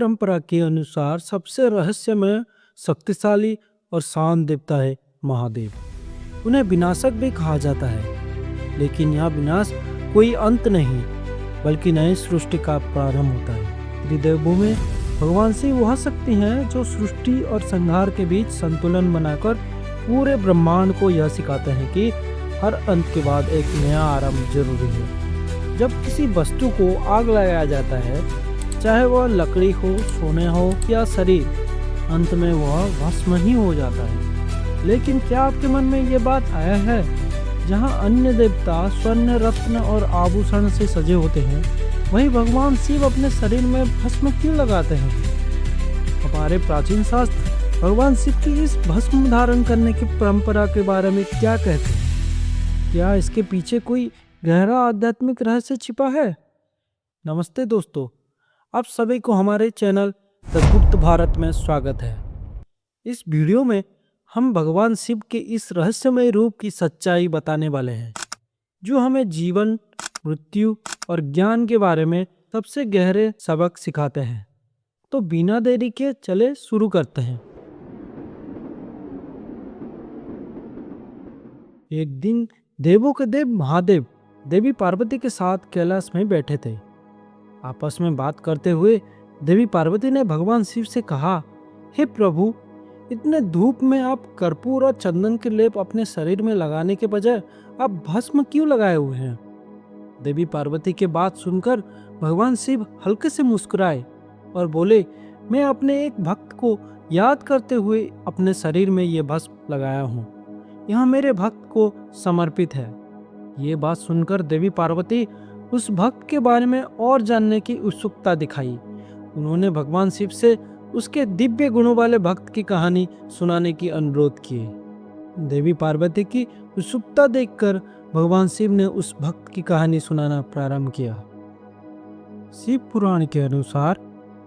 परंपरा के अनुसार सबसे रहस्यमय, शक्तिशाली और शांत देवता है महादेव। उन्हें विनाशक भी कहा जाता है, लेकिन यह विनाश कोई अंत नहीं बल्कि नई सृष्टि का प्रारंभ होता है। त्रिदेवों में भगवान शिव वह शक्ति हैं जो सृष्टि और संहार के बीच संतुलन बनाकर पूरे ब्रह्मांड को यह सिखाते हैं कि हर अंत के बाद एक नया आरंभ जरूरी है। जब किसी वस्तु को आग लगाया जाता है, चाहे वह लकड़ी हो, सोने हो या शरीर, अंत में वह भस्म ही हो जाता है। लेकिन क्या आपके मन में ये बात आया है, जहाँ अन्य देवता स्वर्ण, रत्न और आभूषण से सजे होते हैं, वहीं भगवान शिव अपने शरीर में भस्म क्यों लगाते हैं? हमारे प्राचीन शास्त्र भगवान शिव की इस भस्म धारण करने की परंपरा के बारे में क्या कहते हैं? क्या इसके पीछे कोई गहरा आध्यात्मिक रहस्य छिपा है? नमस्ते दोस्तों, आप सभी को हमारे चैनल द गुप्त भारत में स्वागत है। इस वीडियो में हम भगवान शिव के इस रहस्यमय रूप की सच्चाई बताने वाले हैं, जो हमें जीवन, मृत्यु और ज्ञान के बारे में सबसे गहरे सबक सिखाते हैं। तो बिना देरी के चले शुरू करते हैं। एक दिन देवों के देव महादेव देवी पार्वती के साथ कैलाश में बैठे थे। आपस में बात करते हुए देवी पार्वती ने भगवान शिव से कहा, हे प्रभु, इतने धूप में आप कर्पूर और चंदन के लेप अपने शरीर में लगाने के बजाय आप भस्म क्यों लगाए हुए हैं? देवी पार्वती के बात सुनकर भगवान शिव हल्के से मुस्कुराए और बोले, मैं अपने एक भक्त को याद करते हुए अपने शरीर में ये भस्म लगाया हूँ। यह मेरे भक्त को समर्पित है। ये बात सुनकर देवी पार्वती उस भक्त के बारे में और जानने की उत्सुकता दिखाई। उन्होंने भगवान शिव से उसके दिव्य गुणों वाले भक्त की कहानी सुनाने की अनुरोध किए। देवी पार्वती की उत्सुकता देखकर भगवान शिव ने उस भक्त की कहानी सुनाना प्रारंभ किया। शिव पुराण के अनुसार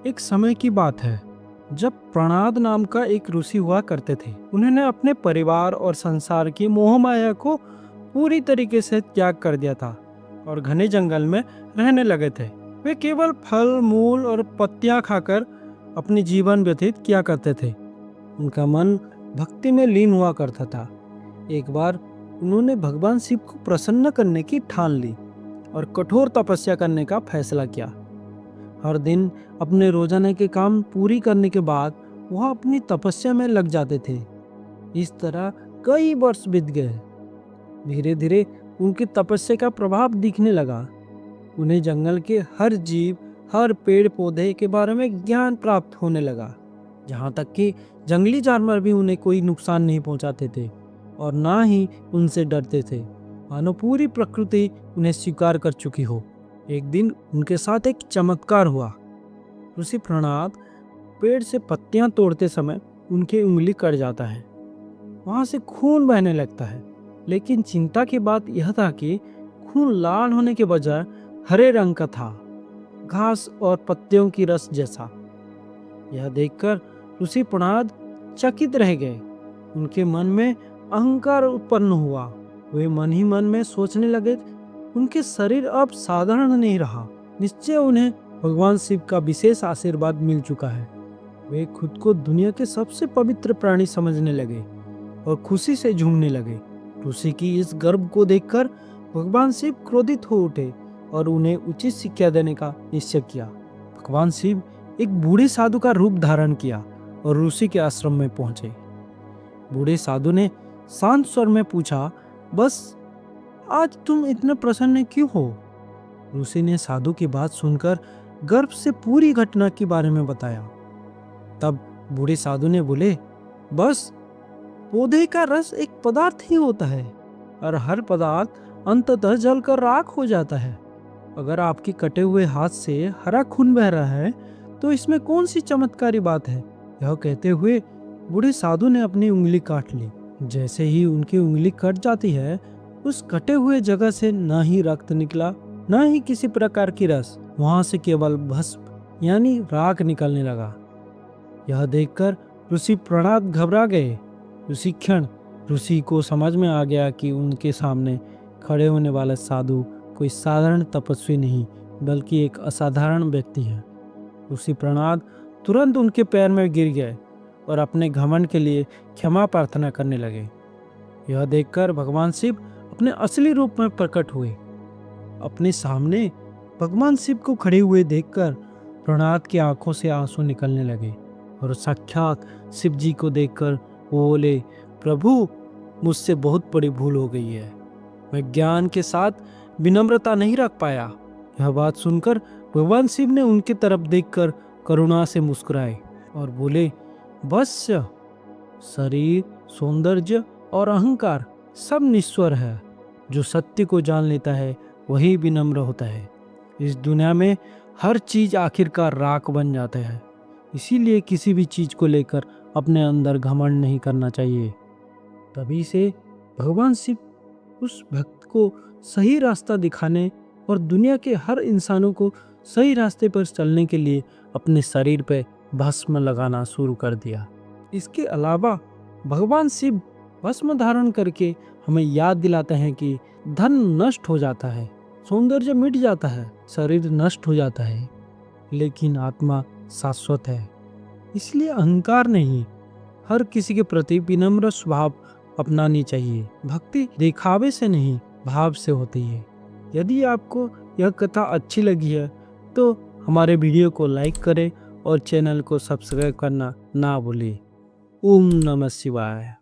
एक समय की बात है जब प्रणाद नाम का एक ऋषि हुआ करते थे। उन्होंने अपने परिवार और संसार की मोह माया को पूरी तरीके से त्याग कर दिया था और घने जंगल में रहने लगे थे। वे केवल फल, मूल और पत्तियां खाकर अपनी जीवन व्यतीत किया करते थे। उनका मन भक्ति में लीन हुआ करता था। एक बार उन्होंने भगवान शिव को प्रसन्न करने की ठान ली और कठोर तपस्या करने का फैसला किया। हर दिन अपने रोजाना के काम पूरी करने के बाद वह अपनी तपस्या में लग जाते थे। इस तरह कई वर्ष बीत गए। धीरे धीरे उनकी तपस्या का प्रभाव दिखने लगा। उन्हें जंगल के हर जीव, हर पेड़ पौधे के बारे में ज्ञान प्राप्त होने लगा। यहाँ तक कि जंगली जानवर भी उन्हें कोई नुकसान नहीं पहुँचाते थे और ना ही उनसे डरते थे, मानो पूरी प्रकृति उन्हें स्वीकार कर चुकी हो। एक दिन उनके साथ एक चमत्कार हुआ। ऋषि प्रणाद पेड़ से पत्तियां तोड़ते समय उनकी उंगली कट जाता है। वहां से खून बहने लगता है। लेकिन चिंता की बात यह था कि खून लाल होने के बजाय हरे रंग का था, घास और पत्तियों की रस जैसा। यह देखकर ऋषि प्रणाद चकित रह गए। उनके मन में अहंकार उत्पन्न हुआ। वे मन ही मन में सोचने लगे, उनके शरीर अब साधारण नहीं रहा। निश्चय उन्हें भगवान शिव का विशेष आशीर्वाद मिल चुका है। वे खुद को दुनिया के सबसे पवित्र प्राणी समझने लगे और खुशी से झूमने लगे। ऋषि की इस गर्व को देखकर भगवान शिव क्रोधित हो उठे और उन्हें उचित शिक्षा देने का निश्चय किया। भगवान शिव एक बूढ़े साधु का रूप धारण किया और ऋषि के आश्रम में पहुंचे। बूढ़े साधु ने शांत स्वर में पूछा, बस आज तुम इतने प्रसन्न क्यों हो? ऋषि ने साधु की बात सुनकर गर्व से पूरी घटना के बारे में बताया। तब बूढ़े साधु ने बोले, बस पौधे का रस एक पदार्थ ही होता है और हर पदार्थ अंततः जलकर राख हो जाता है। अगर आपके कटे हुए हाथ से हरा खून बह रहा है तो इसमें कौन सी चमत्कारी बात है? यह कहते हुए बूढ़े साधु ने अपनी उंगली काट ली। जैसे ही उनकी उंगली कट जाती है, उस कटे हुए जगह से न ही रक्त निकला, न ही किसी प्रकार की रस। वहां से केवल भस्म यानी राख निकलने लगा। यह देखकर ऋषि प्रणाद घबरा गए। उसी क्षण ऋषि को समझ में आ गया कि उनके सामने खड़े होने वाला साधु कोई साधारण तपस्वी नहीं बल्कि एक असाधारण व्यक्ति है। ऋषि प्रणाद तुरंत उनके पैर में गिर गए और अपने घमंड के लिए क्षमा प्रार्थना करने लगे। यह देखकर भगवान शिव अपने असली रूप में प्रकट हुए। अपने सामने भगवान शिव को खड़े हुए देखकर प्रहलाद की आंखों से आंसू निकलने लगे और साक्षात शिव जी को देखकर वो बोले, प्रभु, मुझसे बहुत बड़ी भूल हो गई है। मैं ज्ञान के साथ विनम्रता नहीं रख पाया। यह बात सुनकर भगवान शिव ने उनके तरफ देखकर करुणा से मुस्कुराए और बोले, बस शरीर, सौंदर्य और अहंकार सब निश्चर है। जो सत्य को जान लेता है वही विनम्र होता है। इस दुनिया में हर चीज आखिरकार राख बन जाता है, इसीलिए किसी भी चीज को लेकर अपने अंदर घमंड नहीं करना चाहिए। तभी से भगवान शिव उस भक्त को सही रास्ता दिखाने और दुनिया के हर इंसानों को सही रास्ते पर चलने के लिए अपने शरीर पर भस्म लगाना शुरू कर दिया। इसके अलावा भगवान शिव भस्म धारण करके हमें याद दिलाते हैं कि धन नष्ट हो जाता है, सौंदर्य मिट जाता है, शरीर नष्ट हो जाता है, लेकिन आत्मा शाश्वत है। इसलिए अहंकार नहीं, हर किसी के प्रति विनम्र स्वभाव अपनानी चाहिए। भक्ति दिखावे से नहीं, भाव से होती है। यदि आपको यह कथा अच्छी लगी है तो हमारे वीडियो को लाइक करें और चैनल को सब्सक्राइब करना ना भूलें। ओम नमः शिवाय।